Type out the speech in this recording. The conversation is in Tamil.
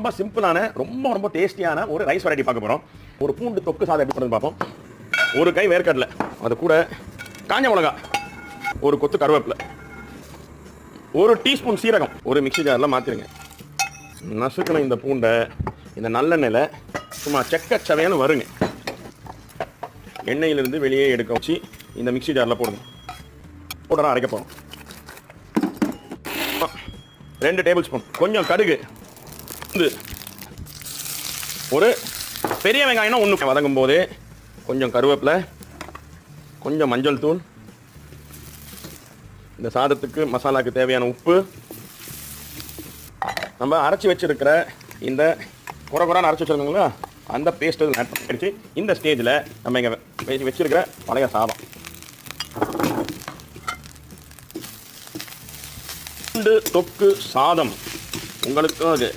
ரொம்ப சிம்பிளான ரொம்ப டேஸ்டியான ஒரு ரைஸ் வெரைட்டி பார்க்க போகிறோம். ஒரு பூண்டு தொக்கு சாதம் எப்படி பண்ணுறது பார்ப்போம். ஒரு கை வேர்க்கடலை, அது கூட காஞ்ச மிளகா, ஒரு கொத்து கருவேப்பிலை, ஒரு டீஸ்பூன் சீரகம் ஒரு மிக்ஸி ஜாரில் மாற்றிடுங்க. நசுக்கின இந்த பூண்டை இந்த நல்லெண்ணெயில் சும்மா செக்கச்சவையான வருங்க. எண்ணெயிலிருந்து வெளியே எடுக்க வச்சு இந்த மிக்ஸி ஜாரில் போடுங்க. போட்டு அரைக்க போகிறோம். 2 டேபிள் ஸ்பூன் கொஞ்சம் கடுகு, ஒரு பெரிய வெங்காயம் 1 வதங்கும் போது கொஞ்சம் கருவேப்பிலை, கொஞ்சம் மஞ்சள் தூள், இந்த சாதத்துக்கு மசாலாவுக்கு தேவையான உப்பு, நம்ம அரைச்சி வச்சிருக்கிற இந்த குறைன்னு அரைச்சி வச்சுருக்கோங்களா அந்த பேஸ்ட் ஆட் பண்ணிடுச்சு. இந்த ஸ்டேஜில் நம்ம இங்கே வச்சிருக்கிற பழைய சாதம், பூண்டு தொக்கு சாதம் உங்களுக்கு